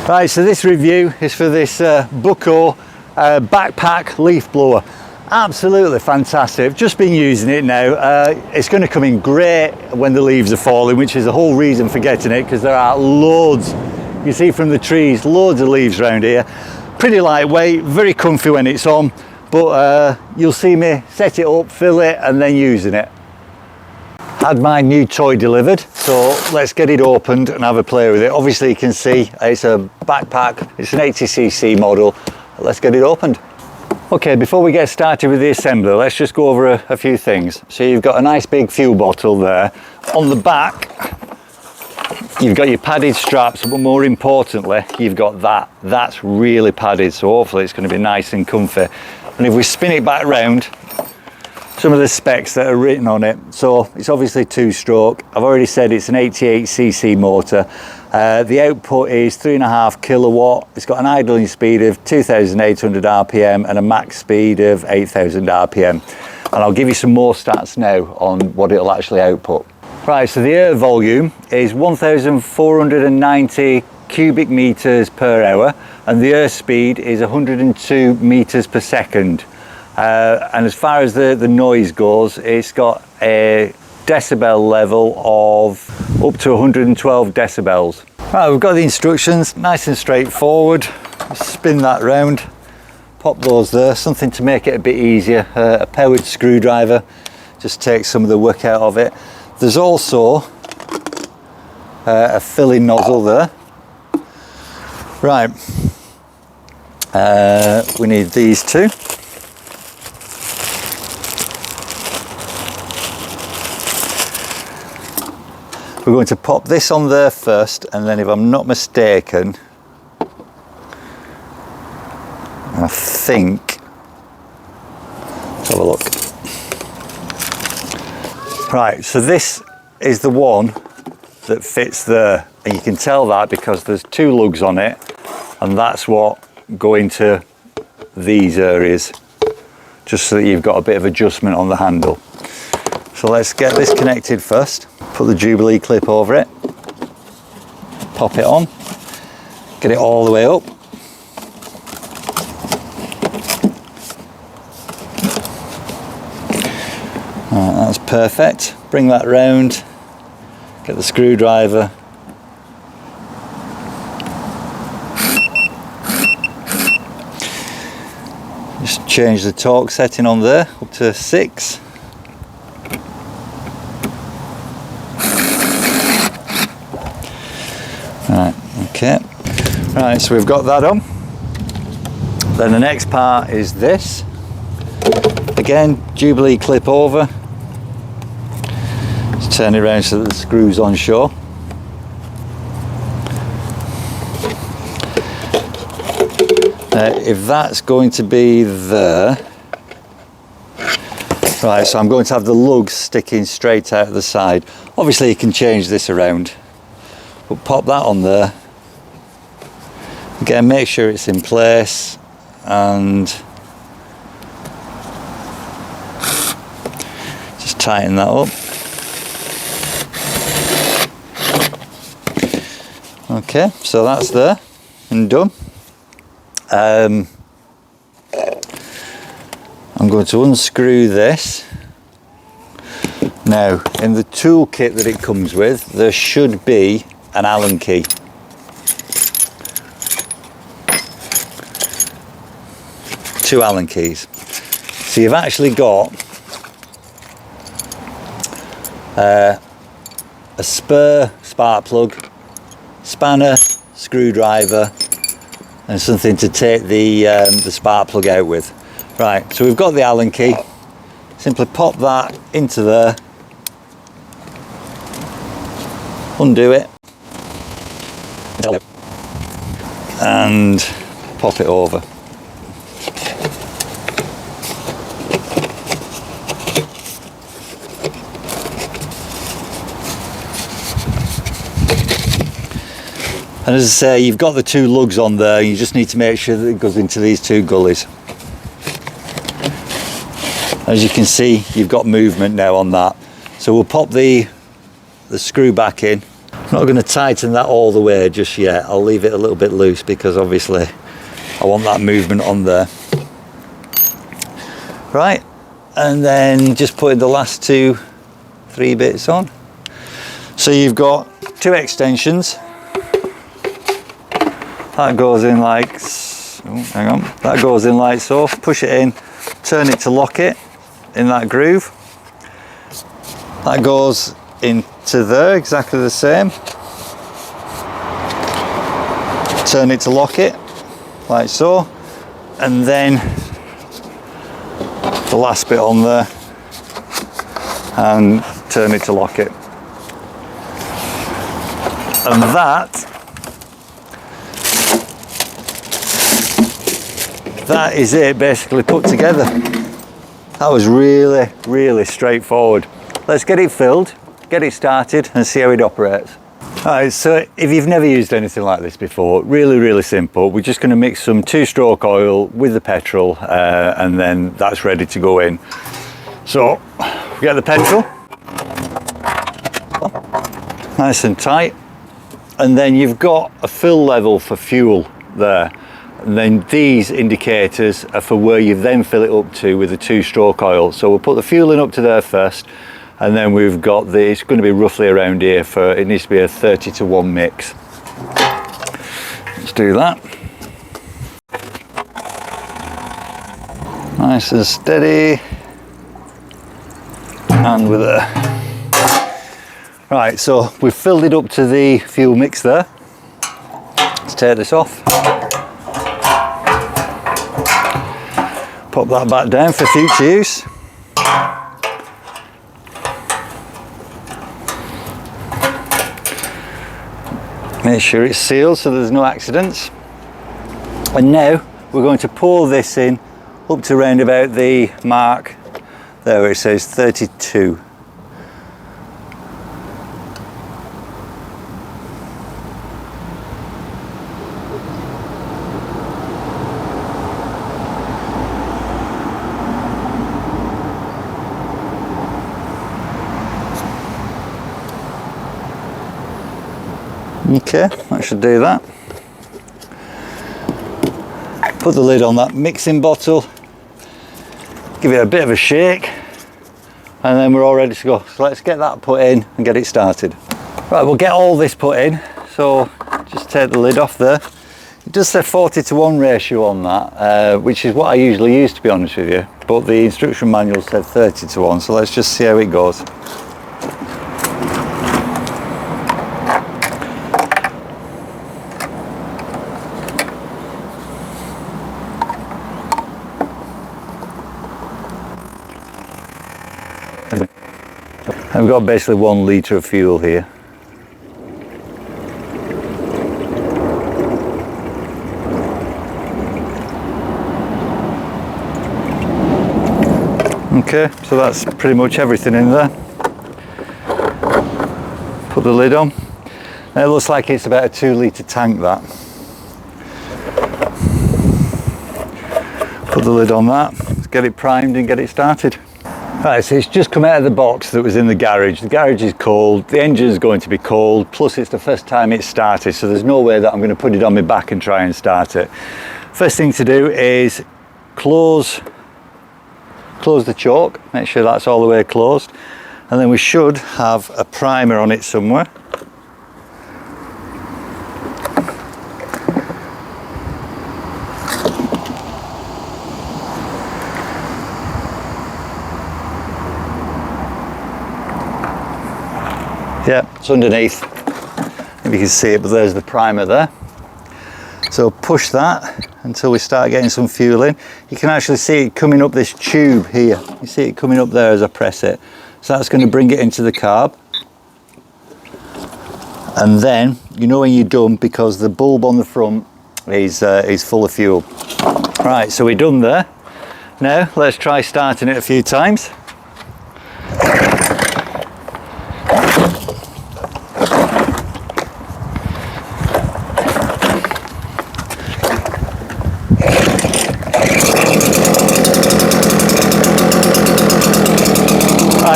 Right, so this review is for this Bucco backpack leaf blower. Absolutely fantastic. I've just been using it now. It's going to come in great when the leaves are falling, which is the whole reason for getting it, because there are loads, you see from the trees, loads of leaves around here. Pretty lightweight, very comfy when it's on, but you'll see me set it up, fill it, and then using it. Had my new toy delivered, so let's get it opened and have a play with it. Obviously you can see it's a backpack, it's an 80cc model. Let's get it opened. Okay, before we get started with the assembly, let's just go over a few things. So you've got a nice big fuel bottle there. On the back, you've got your padded straps, but more importantly, you've got that. That's really padded, so hopefully it's going to be nice and comfy. And if we spin it back round, some of the specs that are written on it. So it's obviously 2-stroke. I've already said it's an 88cc motor. The output is 3.5 kilowatt. It's got an idling speed of 2,800 RPM and a max speed of 8,000 RPM. And I'll give you some more stats now on what it'll actually output. Right, so the air volume is 1,490 cubic meters per hour, and the air speed is 102 meters per second. And as far as the noise goes, it's got a decibel level of up to 112 decibels. Right, we've got the instructions, nice and straightforward. Spin that round, pop those there, something to make it a bit easier. A powered screwdriver just takes some of the work out of it. There's also a filling nozzle there. Right, we need these two. We're going to pop this on there first, and then if I'm not mistaken, I think, let's have a look. Right, so this is the one that fits there, and you can tell that because there's 2 lugs on it, and that's what go into these areas, just so that you've got a bit of adjustment on the handle. So let's get this connected first. Put the Jubilee clip over it, pop it on, get it all the way up. That's perfect. Bring that round, get the screwdriver. Just change the torque setting on there up to 6. Right, okay. Right, so we've got that on. Then the next part is this. Again, Jubilee clip over. Just turn it around so that the screw's on shore. If that's going to be there, right, so I'm going to have the lugs sticking straight out of the side. Obviously you can change this around, but pop that on there. Again, make sure it's in place, and just tighten that up. Okay, so that's there and done. I'm going to unscrew this. Now, in the toolkit that it comes with, there should be an Allen key. Two Allen keys. So you've actually got a spare spark plug, spanner, screwdriver, and something to take the spark plug out with. Right, so we've got the Allen key. Simply pop that into there, undo it, and pop it over. And as I say, you've got the two lugs on there, you just need to make sure that it goes into these two gullies. As you can see, you've got movement now on that. So we'll pop the screw back in. I'm not going to tighten that all the way just yet. I'll leave it a little bit loose because obviously I want that movement on there. Right, and then just putting the last 3 bits on. So you've got 2 extensions. That goes in like, oh, hang on, that goes in like so. Push it in, turn it to lock it in that groove. That goes into there, exactly the same. Turn it to lock it, like so. And then the last bit on there, and turn it to lock it. And that is it, basically put together. That was really, really straightforward. Let's get it filled, get it started and see how it operates. Alright, so if you've never used anything like this before, really, really simple. We're just going to mix some 2-stroke oil with the petrol and then that's ready to go in. So, we get the petrol, nice and tight, and then you've got a fill level for fuel there. And then these indicators are for where you then fill it up to with the 2-stroke oil. So we'll put the fuel in up to there first, and then we've got the, it's going to be roughly around here for, it needs to be a 30-to-1 mix. Let's do that. Nice and steady. And with a, right, so we've filled it up to the fuel mix there. Let's take this off. Pop that back down for future use. Make sure it's sealed so there's no accidents. And now we're going to pour this in up to round about the mark there where it says 32. Okay, that should do that. Put the lid on that mixing bottle, give it a bit of a shake, and then we're all ready to go. So let's get that put in and get it started. Right, we'll get all this put in. So just take the lid off there. It does say 40-to-1 ratio on that, which is what I usually use, to be honest with you. But the instruction manual said 30-to-1, so let's just see how it goes. And we've got basically 1 litre of fuel here. Okay, so that's pretty much everything in there. Put the lid on. Now it looks like it's about a 2 litre tank, that. Put the lid on that, let's get it primed and get it started. Right, so it's just come out of the box that was in the garage. The garage is cold, the engine is going to be cold, plus it's the first time it's started, so there's no way that I'm going to put it on my back and try and start it. First thing to do is close the choke, make sure that's all the way closed, and then we should have a primer on it somewhere. Yeah, it's underneath, if you can see it, but there's the primer there. So push that until we start getting some fuel in. You can actually see it coming up this tube here. You see it coming up there as I press it. So that's going to bring it into the carb. And then, you know when you're done, because the bulb on the front is full of fuel. Right, so we're done there. Now, let's try starting it a few times.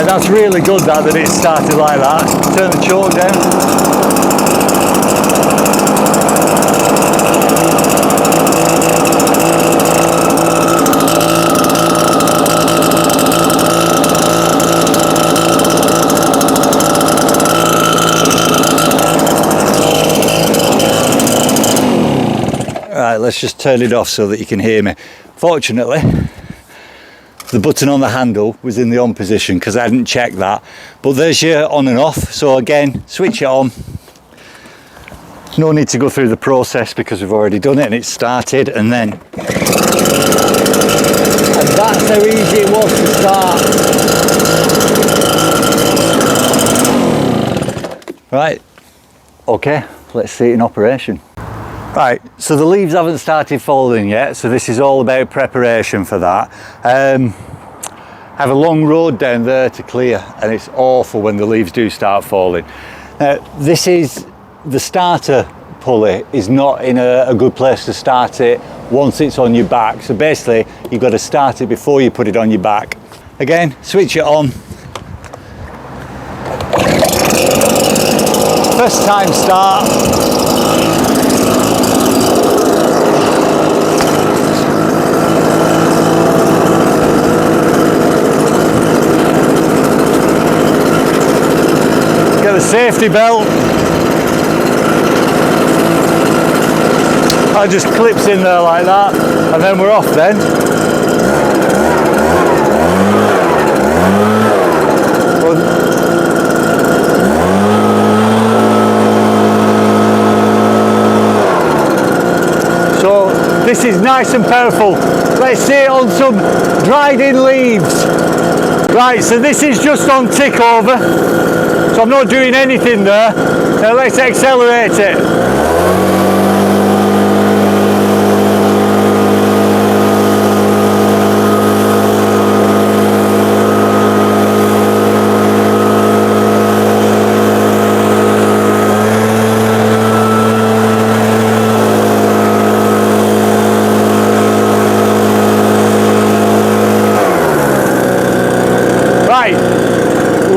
That's really good that it started like that. Turn the choke down. let's just turn it off so that you can hear me. Fortunately, the button on the handle was in the on position because I hadn't checked that. But there's your on and off. So again, switch it on. No need to go through the process because we've already done it and it's started, and then that's how easy it was to start. Right, okay, let's see it in operation. Right, so the leaves haven't started folding yet, so this is all about preparation for that. I have a long road down there to clear, and it's awful when the leaves do start falling. Now, this is the starter pulley is not in a good place to start it once it's on your back. So basically, you've got to start it before you put it on your back. Again, switch it on. First time start. Get the safety belt. That just clips in there like that, and then we're off then. So this is nice and powerful. Let's see it on some dried in leaves. Right, so this is just on tick over. So I'm not doing anything there. Now let's accelerate it.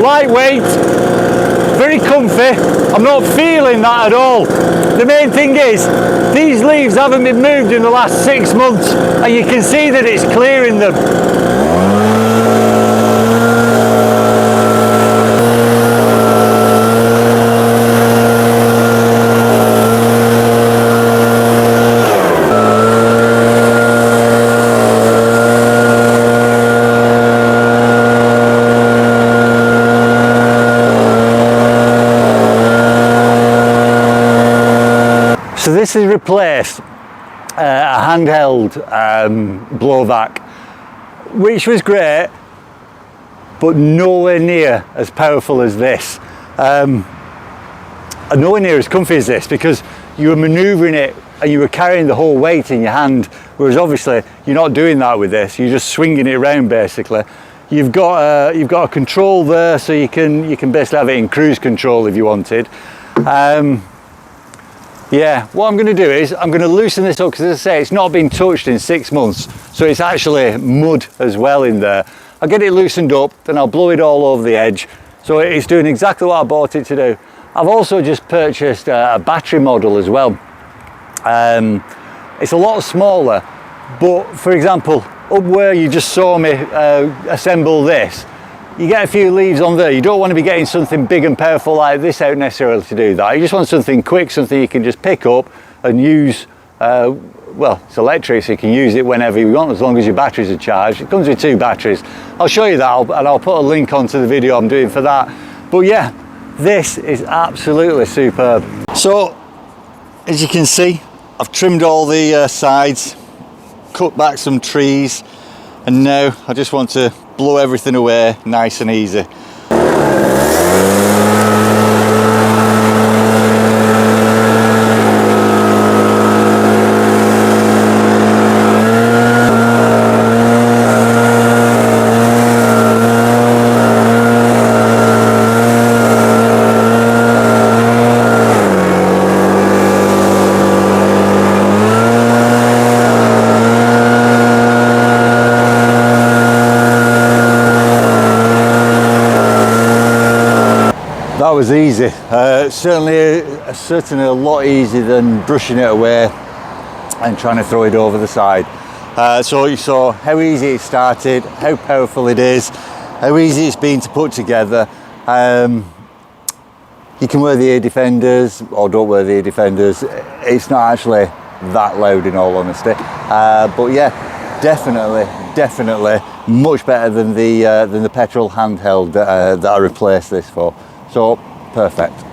Lightweight, very comfy. I'm not feeling that at all. The main thing is these leaves haven't been moved in the last 6 months, and you can see that it's clearing them. So this has replaced a handheld blowback, which was great, but nowhere near as powerful as this. And nowhere near as comfy as this, because you were manoeuvring it and you were carrying the whole weight in your hand, whereas obviously you're not doing that with this. You're just swinging it around basically. You've got a control there, so you can basically have it in cruise control if you wanted. Yeah, what I'm going to do is I'm going to loosen this up, because as I say, it's not been touched in 6 months, so it's actually mud as well in there. I'll get it loosened up, then I'll blow it all over the edge, so it's doing exactly what I bought it to do. I've also just purchased a battery model as well. It's a lot smaller, but for example, up where you just saw me assemble this, you get a few leaves on there. You don't want to be getting something big and powerful like this out necessarily to do that. You just want something quick, something you can just pick up and use. Well, it's electric, so you can use it whenever you want, as long as your batteries are charged. It comes with 2 batteries. I'll show you that, and I'll put a link onto the video I'm doing for that. But yeah, this is absolutely superb. So, as you can see, I've trimmed all the sides, cut back some trees, and now I just want to blow everything away nice and easy. That was easy. Certainly a lot easier than brushing it away and trying to throw it over the side. So you saw how easy it started, how powerful it is, how easy it's been to put together. You can wear the ear defenders or don't wear the ear defenders. It's not actually that loud, in all honesty. But yeah, definitely much better than the petrol handheld that I replaced this for. So perfect.